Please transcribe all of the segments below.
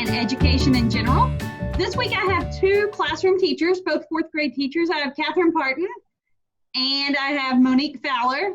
and education in general. This week I have two classroom teachers, both fourth grade teachers. I have Catherine Parton and I have Monique Fowler.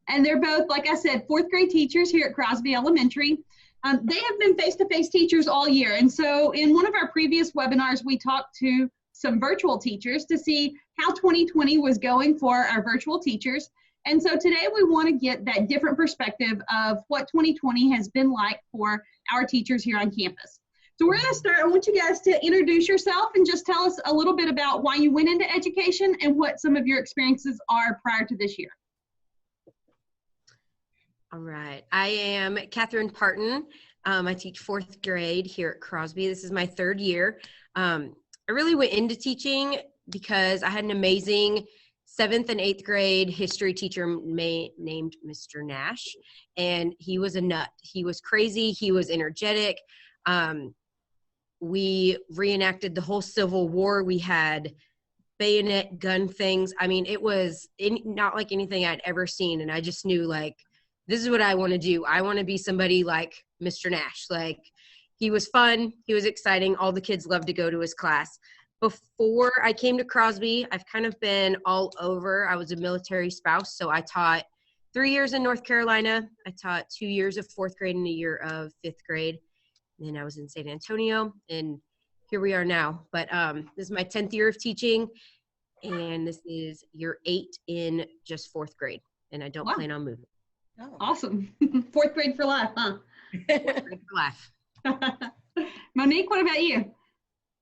And they're both, like I said, fourth grade teachers here at Crosby Elementary. They have been face-to-face teachers all year. And so in one of our previous webinars, we talked to some virtual teachers to see how 2020 was going for our virtual teachers. And so today we want to get that different perspective of what 2020 has been like for our teachers here on campus. So we're going to start. I want you guys to introduce yourself and just tell us a little bit about why you went into education and what some of your experiences are prior to this year. All right. I am Catherine Parton. I teach fourth grade here at Crosby. This is my third year. I really went into teaching because I had an amazing 7th and 8th grade history teacher named Mr. Nash, and he was a nut. He was crazy. He was energetic. We reenacted the whole Civil War. We had bayonet gun things. I mean, it was not like anything I'd ever seen, and I just knew, like, this is what I want to do. I want to be somebody like Mr. Nash. Like, he was fun. He was exciting. All the kids loved to go to his class. Before I came to Crosby, I've kind of been all over. I was a military spouse, so I taught 3 years in North Carolina. I taught 2 years of fourth grade and a year of fifth grade. And then I was in San Antonio, and here we are now. But this is my 10th year of teaching, and this is year 8 in just fourth grade, and I don't plan on moving. Oh. Awesome. Fourth grade for life, huh? Fourth grade for life. Monique, what about you?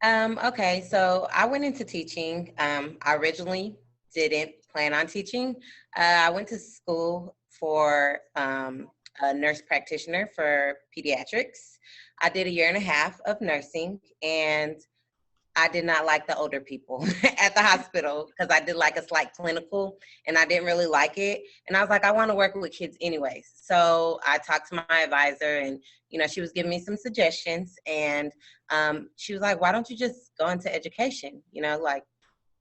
Okay, so I went into teaching. I originally didn't plan on teaching. I went to school for a nurse practitioner for pediatrics. I did 1.5 years of nursing, and I did not like the older people at the hospital because I did like a slight clinical, and I didn't really like it. And I was like, I want to work with kids anyways. So I talked to my advisor, and she was giving me some suggestions, and she was like, why don't you just go into education? Like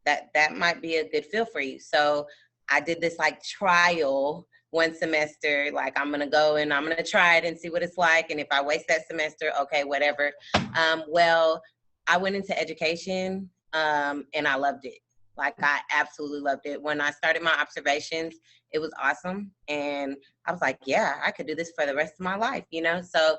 that might be a good field for you. So I did this like trial one semester, like I'm going to go and I'm going to try it and see what it's like. And if I waste that semester, okay, whatever. Well, I went into education and I loved it. Like, I absolutely loved it. When I started my observations, it was awesome. And I was like, yeah, I could do this for the rest of my life, So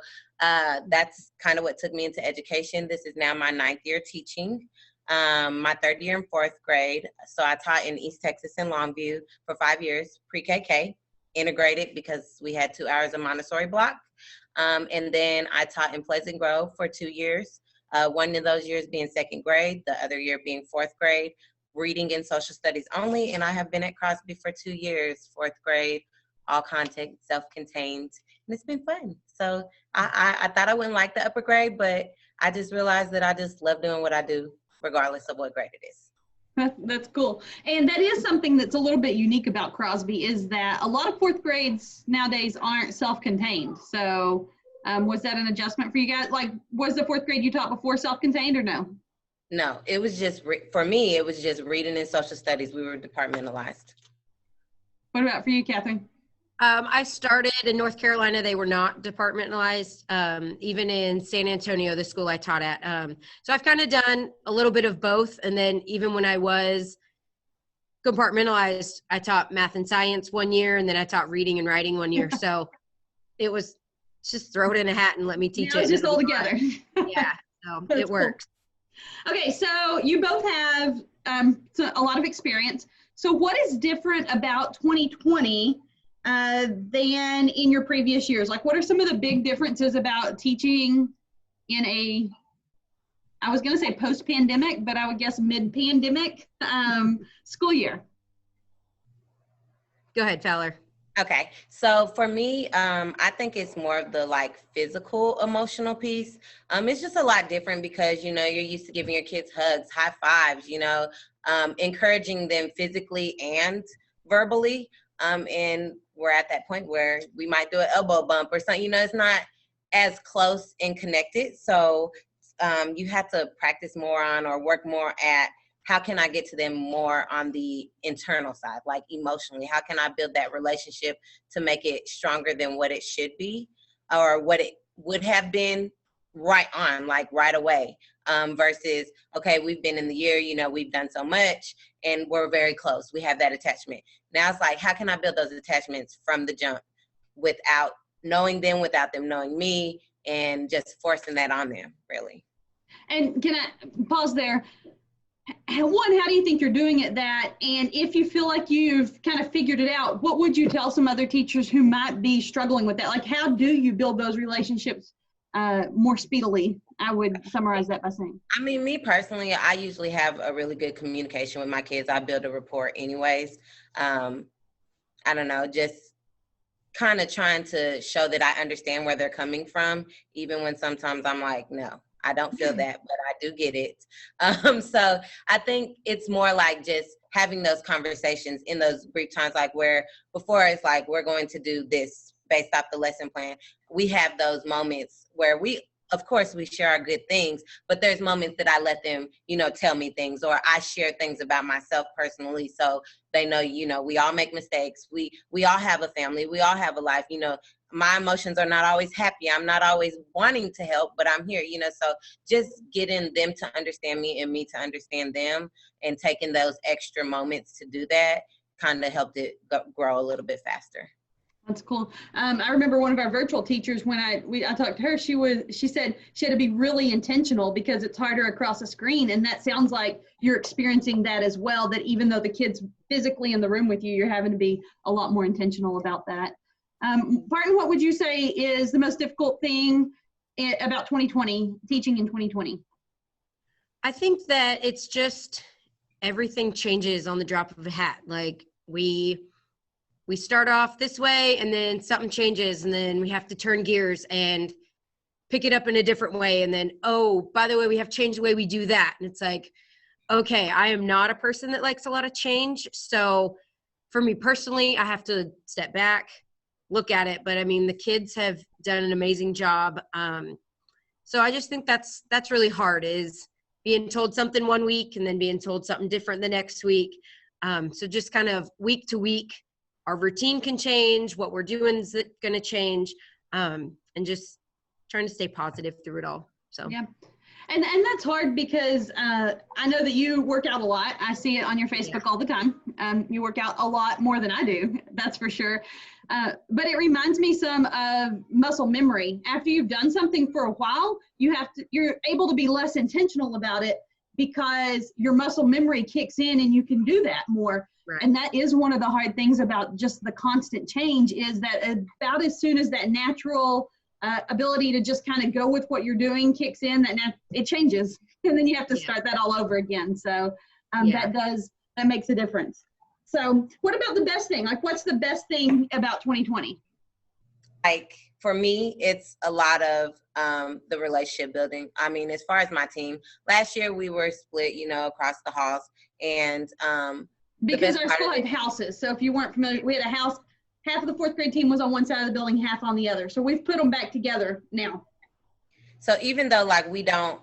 that's kind of what took me into education. This is now my 9th year teaching, my 3rd year in 4th grade. So I taught in East Texas and Longview for 5 years, pre-KK, integrated because we had 2 hours of Montessori block. And then I taught in Pleasant Grove for 2 years. One of those years being 2nd grade, the other year being 4th grade, reading and social studies only. And I have been at Crosby for 2 years, 4th grade, all content, self-contained, and it's been fun. So I thought I wouldn't like the upper grade, but I just realized that I just love doing what I do, regardless of what grade it is. That's cool. And that is something that's a little bit unique about Crosby, is that a lot of 4th grades nowadays aren't self-contained. So was that an adjustment for you guys? Like, was the 4th grade you taught before self-contained or no? No, it was just, for me, it was just reading and social studies. We were departmentalized. What about for you, Catherine? I started in North Carolina. They were not departmentalized, even in San Antonio, the school I taught at. So I've kind of done a little bit of both. And then even when I was compartmentalized, I taught math and science 1 year, and then I taught reading and writing 1 year. So it was just throw it in a hat and let me teach it. It's just all together. Yeah, so it works. Cool. Okay, so you both have a lot of experience. So what is different about 2020 than in your previous years? Like, what are some of the big differences about teaching in I was going to say post-pandemic, but I would guess mid-pandemic school year? Go ahead, Fowler. Okay, so for me, I think it's more of the physical, emotional piece. It's just a lot different because, you're used to giving your kids hugs, high fives, encouraging them physically and verbally. And we're at that point where we might do an elbow bump or something, it's not as close and connected. So you have to practice more on or work more at how can I get to them more on the internal side, like emotionally? How can I build that relationship to make it stronger than what it should be or what it would have been right on, like right away, versus, okay, we've been in the year, you know, we've done so much and we're very close. We have that attachment. Now it's like, how can I build those attachments from the jump without knowing them, without them knowing me, and just forcing that on them, really. And can I pause there? One, how do you think you're doing at that? And if you feel like you've kind of figured it out, what would you tell some other teachers who might be struggling with that? Like, how do you build those relationships more speedily? I would summarize that by saying. I mean, me personally, I usually have a really good communication with my kids. I build a rapport anyways. I don't know, just kind of trying to show that I understand where they're coming from, even when sometimes I'm like, no, I don't feel that, but I do get it. So I think it's more like just having those conversations in those brief times, like where before it's like, we're going to do this based off the lesson plan. We have those moments where of course, we share our good things, but there's moments that I let them, you know, tell me things, or I share things about myself personally. So they know, you know, we all make mistakes. We all have a family. We all have a life. You know, my emotions are not always happy. I'm not always wanting to help, but I'm here, you know, so just getting them to understand me and me to understand them, and taking those extra moments to do that kind of helped it grow a little bit faster. That's cool. I remember one of our virtual teachers, when I talked to her, she said she had to be really intentional because it's harder across a screen. And that sounds like you're experiencing that as well, that even though the kid's physically in the room with you, you're having to be a lot more intentional about that. Barton, what would you say is the most difficult thing about 2020, teaching in 2020? I think that it's just everything changes on the drop of a hat. Like we start off this way and then something changes and then we have to turn gears and pick it up in a different way. And then, oh, by the way, we have changed the way we do that. And it's like, okay, I am not a person that likes a lot of change. So for me personally, I have to step back, look at it. But I mean, the kids have done an amazing job. So I just think that's really hard, is being told something one week and then being told something different the next week. So just kind of week to week, our routine can change, what we're doing is going to change, and just trying to stay positive through it all. So yeah, and that's hard because I know that you work out a lot. I see it on your Facebook all the time. You work out a lot more than I do, that's for sure. But it reminds me some of muscle memory. After you've done something for a while, you're able to be less intentional about it because your muscle memory kicks in and you can do that more. Right. And that is one of the hard things about just the constant change, is that about as soon as that natural ability to just kind of go with what you're doing kicks in, it changes. And then you have to start that all over again. So that makes a difference. So what about the best thing? Like, what's the best thing about 2020? Like, for me, it's a lot of the relationship building. I mean, as far as my team, last year we were split, you know, across the halls. And because our school had houses. So if you weren't familiar, we had a house. Half of the fourth grade team was on one side of the building, half on the other. So we've put them back together now. So even though like we don't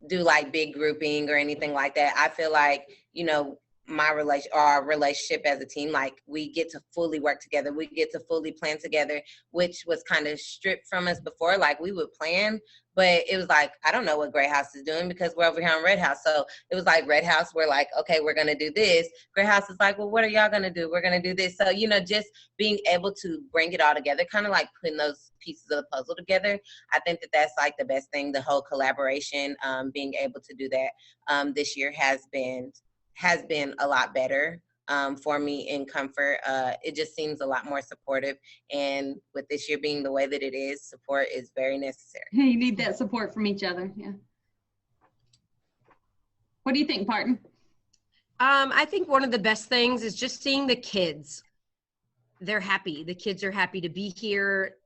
do like big grouping or anything like that, I feel like, you know, our relationship as a team, like we get to fully work together. We get to fully plan together, which was kind of stripped from us before. Like we would plan, but it was like, I don't know what Gray House is doing because we're over here on Red House. So it was like Red House, we're like, okay, we're going to do this. Gray House is like, well, what are y'all going to do? We're going to do this. So, you know, just being able to bring it all together, kind of like putting those pieces of the puzzle together. I think that that's like the best thing, the whole collaboration, being able to do that this year has been a lot better for me in Comfort. It just seems a lot more supportive. And with this year being the way that it is, support is very necessary. You need that support from each other. Yeah. What do you think, Barton? I think one of the best things is just seeing the kids. They're happy. The kids are happy to be here.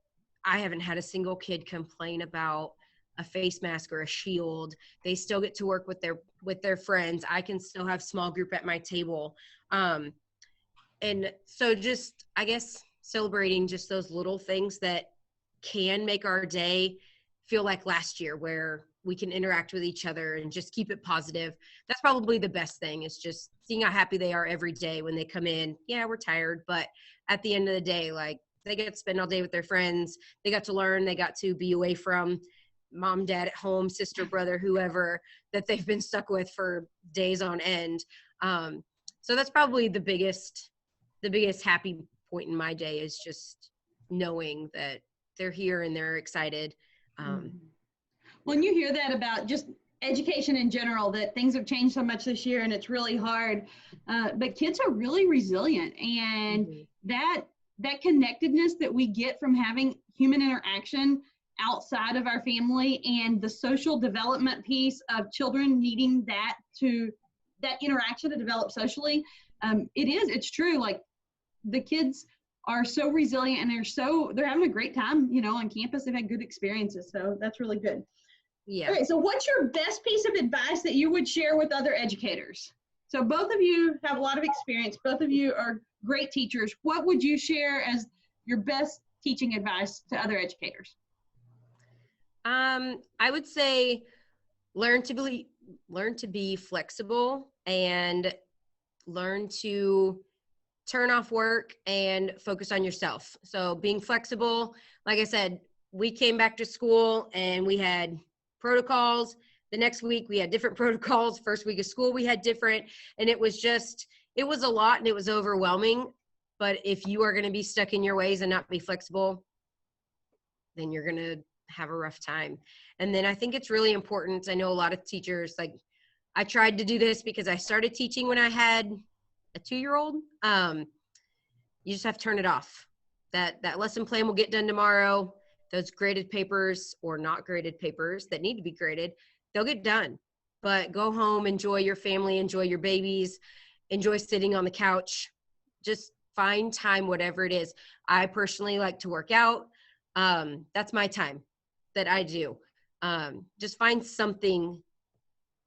I haven't had a single kid complain about a face mask or a shield. They still get to work with their friends. I can still have small group at my table. And so just, I guess, celebrating just those little things that can make our day feel like last year, where we can interact with each other and just keep it positive. That's probably the best thing, is just seeing how happy they are every day when they come in. Yeah, we're tired, but at the end of the day, like, they get to spend all day with their friends. They got to learn, they got to be away from mom, dad at home, sister, brother, whoever that they've been stuck with for days on end. So that's probably the biggest happy point in my day, is just knowing that they're here and they're excited. When you hear that about just education in general, that things have changed so much this year and it's really hard, but kids are really resilient, and that connectedness that we get from having human interaction outside of our family, and the social development piece of children needing that interaction to develop socially, it's true. Like, the kids are so resilient, and they're having a great time, on campus. They've had good experiences, so that's really good. Yeah. Okay, so what's your best piece of advice that you would share with other educators? So both of you have a lot of experience. Both of you are great teachers. What would you share as your best teaching advice to other educators? I would say learn to be flexible, and learn to turn off work and focus on yourself. So being flexible, like I said, we came back to school and we had protocols. The next week we had different protocols. First week of school we had different, and it was a lot, and it was overwhelming. But if you are going to be stuck in your ways and not be flexible, then you're going to have a rough time. And then I think it's really important. I know a lot of teachers, like, I tried to do this because I started teaching when I had a 2-year-old. You just have to turn it off. That lesson plan will get done tomorrow. Those graded papers or not graded papers that need to be graded, they'll get done. But go home, enjoy your family, enjoy your babies, enjoy sitting on the couch. Just find time, whatever it is. I personally like to work out. That's my time that I do. Just find something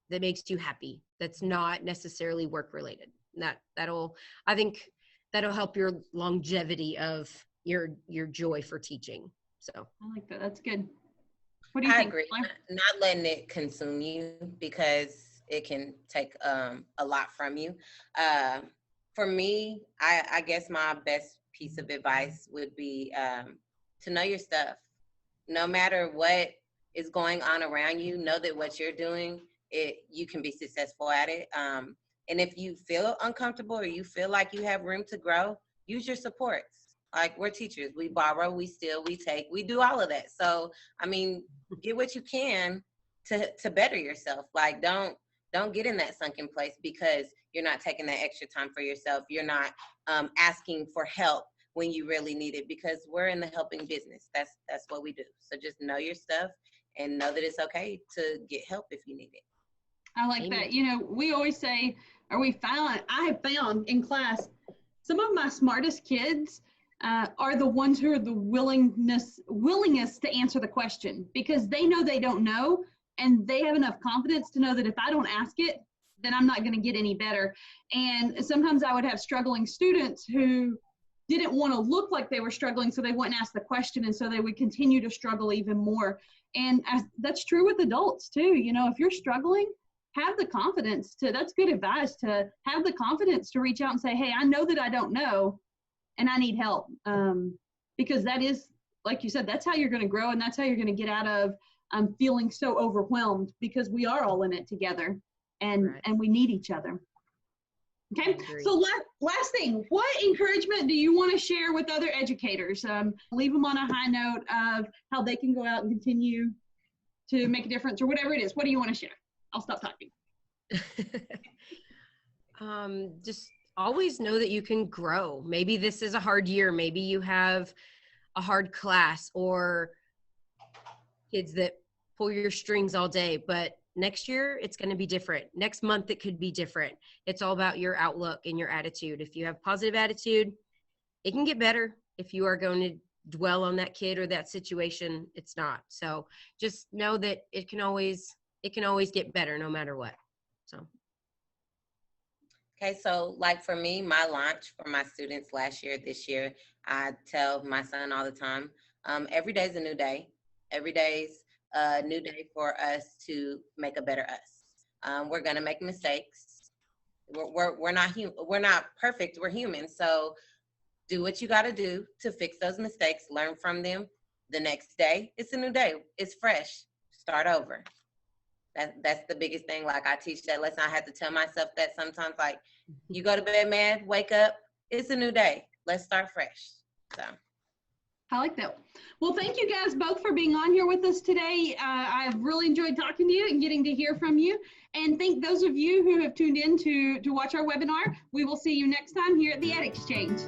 that makes you happy, that's not necessarily work related. I think that'll help your longevity of your joy for teaching. So I like that. That's good. What do you think? I agree. Not letting it consume you, because it can take a lot from you. For me, I guess my best piece of advice would be to know your stuff. No matter what is going on around you, know that what you're doing, you can be successful at it. And if you feel uncomfortable or you feel like you have room to grow, use your supports. Like, we're teachers. We borrow, we steal, we take, we do all of that. So, I mean, get what you can to better yourself. Like, don't get in that sunken place because you're not taking that extra time for yourself. You're not asking for help when you really need it, because we're in the helping business. That's what we do. So just know your stuff and know that it's okay to get help if you need it. I like that. We always say, I have found in class, some of my smartest kids are the ones who are the willingest to answer the question, because they know they don't know, and they have enough confidence to know that if I don't ask it, then I'm not going to get any better. And sometimes I would have struggling students who didn't want to look like they were struggling, so they wouldn't ask the question, and so they would continue to struggle even more. And that's true with adults too. If you're struggling, have the confidence that's good advice, to have the confidence to reach out and say, hey, I know that I don't know and I need help. Because that is, like you said, that's how you're going to grow, and that's how you're going to get out of feeling so overwhelmed, because we are all in it together, and we need each other. Okay, so last thing, what encouragement do you want to share with other educators? Leave them on a high note of how they can go out and continue to make a difference, or whatever it is. What do you want to share? I'll stop talking. Just always know that you can grow. Maybe this is a hard year. Maybe you have a hard class, or kids that pull your strings all day, but next year it's going to be different. Next month it could be different. It's all about your outlook and your attitude. If you have positive attitude, it can get better. If you are going to dwell on that kid or that situation, it's not. So just know that it can always get better no matter what. So okay, so like for me, my launch for my students this year, I tell my son all the time, every day is a new day. Every day's a new day for us to make a better us. We're gonna make mistakes. We're not perfect. We're human. So do what you got to do to fix those mistakes. Learn from them. The next day, it's a new day. It's fresh. start over. That's the biggest thing. Like, I teach that lesson. I have to tell myself that sometimes, like, you go to bed mad, wake up, it's a new day. Let's start fresh. So I like that. Well, thank you guys both for being on here with us today. I've really enjoyed talking to you and getting to hear from you. And thank those of you who have tuned in to watch our webinar. We will see you next time here at the Ed Exchange.